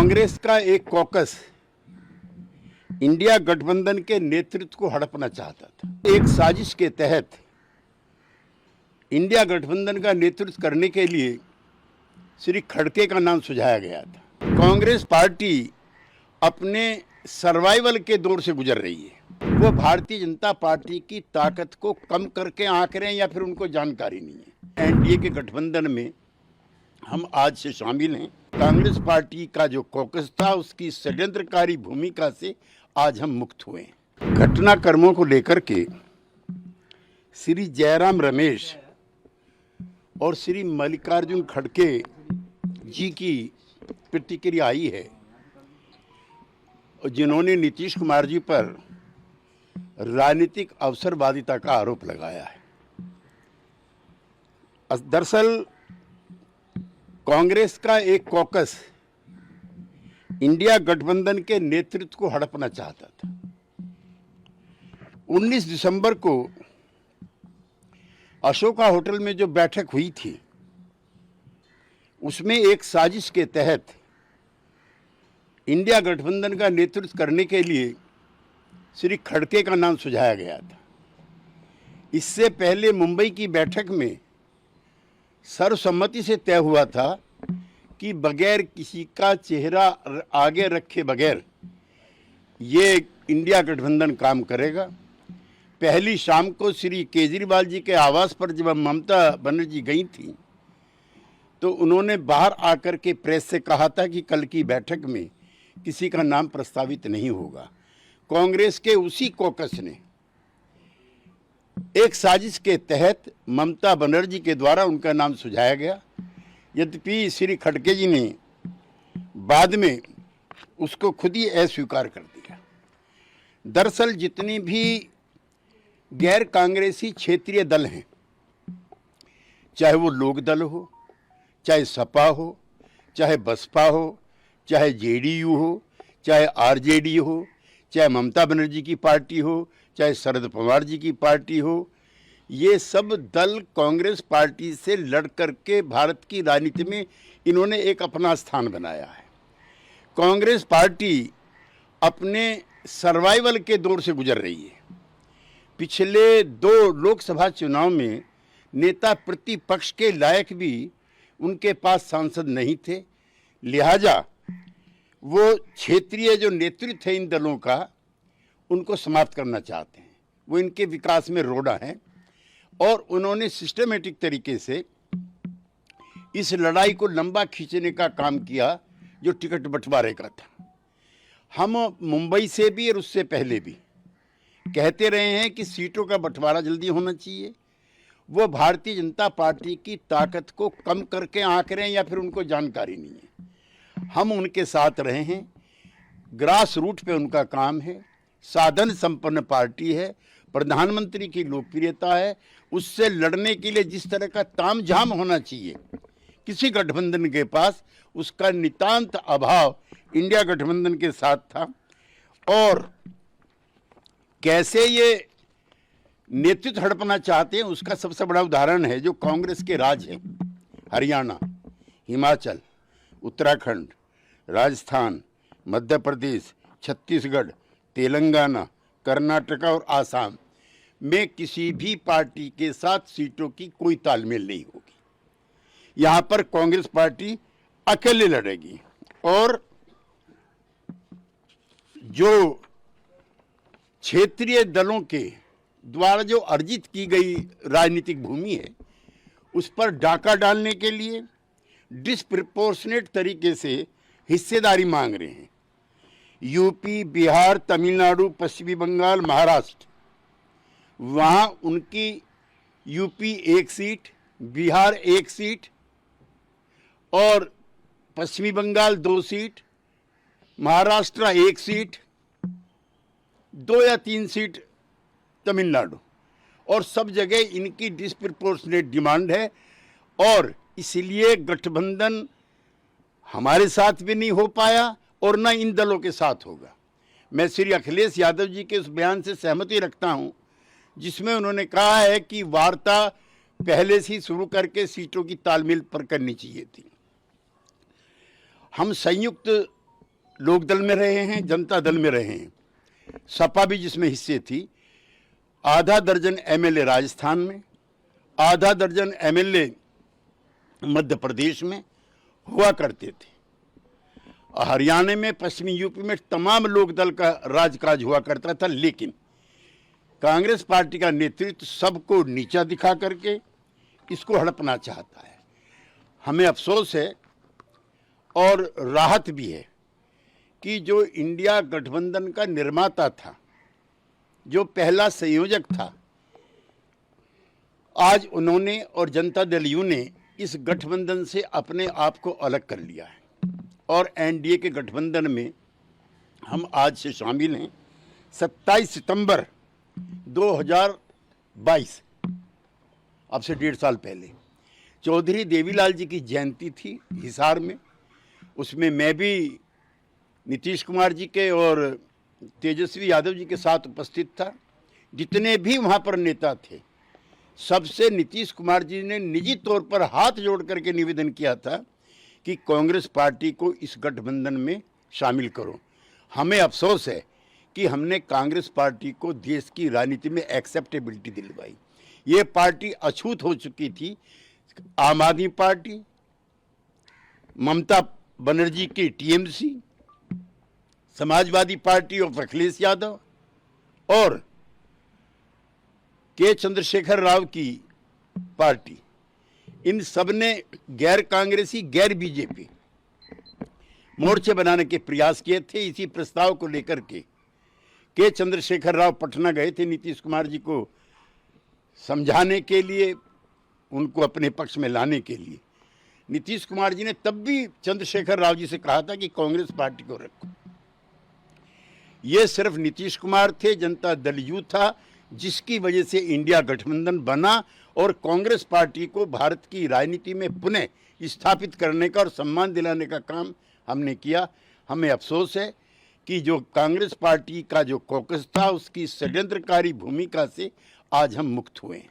कांग्रेस का एक caucus India गठबंधन के नेतृत्व को हड़पना चाहता था। एक साजिश के तहत इंडिया गठबंधन का नेतृत्व करने के लिए श्री खड़गे का नाम सुझाया गया था। कांग्रेस पार्टी अपने सर्वाइवल के दौर से गुजर रही है। वो भारतीय जनता पार्टी की ताकत को कम करके आंक रहे हैं या फिर उनको जानकारी नहीं है। एनडीए के गठबंधन में हम आज से शामिल हैं। कांग्रेस पार्टी का जो कॉकस था उसकी षड्यंत्रकारी भूमिका से आज हम मुक्त हुए हैं। घटनाक्रमों को लेकर के श्री जयराम रमेश और श्री मल्लिकार्जुन खड़गे जी की प्रतिक्रिया आई है, जिन्होंने नीतीश कुमार जी पर राजनीतिक अवसरवादिता का आरोप लगाया है। दरअसल कांग्रेस का एक कॉकस इंडिया गठबंधन के नेतृत्व को हड़पना चाहता था। 19 दिसंबर को अशोका होटल में जो बैठक हुई थी उसमें एक साजिश के तहत इंडिया गठबंधन का नेतृत्व करने के लिए श्री खड़गे का नाम सुझाया गया था। इससे पहले मुंबई की बैठक में सर्वसम्मति से तय हुआ था कि बगैर किसी का चेहरा आगे रखे बगैर ये इंडिया गठबंधन काम करेगा। पहली शाम को श्री केजरीवाल जी के आवास पर जब ममता बनर्जी गई थी तो उन्होंने बाहर आकर के प्रेस से कहा था कि कल की बैठक में किसी का नाम प्रस्तावित नहीं होगा। कांग्रेस के उसी कॉकस ने एक साजिश के तहत ममता बनर्जी के द्वारा उनका नाम सुझाया गया। यद्यपि श्री खड़गे जी ने बाद में उसको खुद ही अस्वीकार कर दिया। दरअसल जितनी भी गैर कांग्रेसी क्षेत्रीय दल हैं, चाहे वो लोक दल हो, चाहे सपा हो, चाहे बसपा हो, चाहे जेडीयू हो, चाहे आरजेडी हो, चाहे ममता बनर्जी की पार्टी हो, चाहे शरद पवार जी की पार्टी हो, ये सब दल कांग्रेस पार्टी से लड़ करके भारत की राजनीति में इन्होंने एक अपना स्थान बनाया है। कांग्रेस पार्टी अपने सर्वाइवल के दौर से गुजर रही है। पिछले 2 लोकसभा चुनाव में नेता प्रतिपक्ष के लायक भी उनके पास सांसद नहीं थे, लिहाजा वो क्षेत्रीय जो नेतृत्व है इन दलों का उनको समाप्त करना चाहते हैं। वो इनके विकास में रोड़ा है और उन्होंने सिस्टमेटिक तरीके से इस लड़ाई को लंबा खींचने का काम किया जो टिकट बंटवारे का था। हम मुंबई से भी और उससे पहले भी कहते रहे हैं कि सीटों का बंटवारा जल्दी होना चाहिए। वो भारतीय जनता पार्टी की ताकत को कम करके आंक रहे हैं या फिर उनको जानकारी नहीं है। हम उनके साथ रहे हैं। ग्रास रूट पे उनका काम है। साधन संपन्न पार्टी है। प्रधानमंत्री की लोकप्रियता है। उससे लड़ने के लिए जिस तरह का तामझाम होना चाहिए किसी गठबंधन के पास, उसका नितांत अभाव इंडिया गठबंधन के साथ था। और कैसे ये नेतृत्व हड़पना चाहते हैं उसका सबसे बड़ा उदाहरण है जो कांग्रेस के राज है। हरियाणा, हिमाचल, उत्तराखंड, राजस्थान, मध्य प्रदेश, छत्तीसगढ़, तेलंगाना, कर्नाटक और आसाम में किसी भी पार्टी के साथ सीटों की कोई तालमेल नहीं होगी। यहाँ पर कांग्रेस पार्टी अकेले लड़ेगी और जो क्षेत्रीय दलों के द्वारा जो अर्जित की गई राजनीतिक भूमि है उस पर डाका डालने के लिए डिस्प्रपोर्शनेट तरीके से हिस्सेदारी मांग रहे हैं। यूपी, बिहार, तमिलनाडु, पश्चिमी बंगाल, महाराष्ट्र, वहाँ उनकी यूपी 1 सीट, बिहार 1 सीट और पश्चिमी बंगाल 2 सीट, महाराष्ट्र 1 सीट, 2 या 3 सीट तमिलनाडु, और सब जगह इनकी डिस्प्रपोर्शनेट डिमांड है। और इसलिए गठबंधन हमारे साथ भी नहीं हो पाया और न इन दलों के साथ होगा। मैं श्री अखिलेश यादव जी के उस बयान से सहमति रखता हूं जिसमें उन्होंने कहा है कि वार्ता पहले से ही शुरू करके सीटों की तालमेल पर करनी चाहिए थी। हम संयुक्त लोकदल में रहे हैं, जनता दल में रहे हैं, सपा भी जिसमें हिस्से थी। आधा दर्जन एमएलए राजस्थान में, आधा दर्जन एमएलए मध्य प्रदेश में हुआ करते थे। हरियाणा में, पश्चिमी यूपी में तमाम लोकदल का राजकाज हुआ करता था। लेकिन कांग्रेस पार्टी का नेतृत्व सबको नीचा दिखा करके इसको हड़पना चाहता है। हमें अफसोस है और राहत भी है कि जो इंडिया गठबंधन का निर्माता था, जो पहला संयोजक था, आज उन्होंने और जनता दल यू ने इस गठबंधन से अपने आप को अलग कर लिया है और एनडीए के गठबंधन में हम आज से शामिल हैं। 27 सितंबर 2022, अब से 1.5 साल पहले, चौधरी देवीलाल जी की जयंती थी हिसार में। उसमें मैं भी नीतीश कुमार जी के और तेजस्वी यादव जी के साथ उपस्थित था। जितने भी वहाँ पर नेता थे, सबसे नीतीश कुमार जी ने निजी तौर पर हाथ जोड़ करके निवेदन किया था कि कांग्रेस पार्टी को इस गठबंधन में शामिल करो। हमें अफसोस है कि हमने कांग्रेस पार्टी को देश की राजनीति में एक्सेप्टेबिलिटी दिलवाई। ये पार्टी अछूत हो चुकी थी। आम आदमी पार्टी, ममता बनर्जी की TMC, Samajwadi party of Akhilesh Yadav और के चंद्रशेखर राव की पार्टी, इन सब ने गैर कांग्रेसी, गैर बीजेपी मोर्चे बनाने के प्रयास किए थे। इसी प्रस्ताव को लेकर के चंद्रशेखर राव पटना गए थे नीतीश कुमार जी को समझाने के लिए, उनको अपने पक्ष में लाने के लिए। नीतीश कुमार जी ने तब भी चंद्रशेखर राव जी से कहा था कि कांग्रेस पार्टी को रखो। ये सिर्फ नीतीश कुमार थे, जनता दल यू था, जिसकी वजह से इंडिया गठबंधन बना और कांग्रेस पार्टी को भारत की राजनीति में पुनः स्थापित करने का और सम्मान दिलाने का काम हमने किया। हमें अफसोस है कि जो कांग्रेस पार्टी का जो कॉकस था, उसकी षड्यंत्रकारी भूमिका से आज हम मुक्त हुए हैं।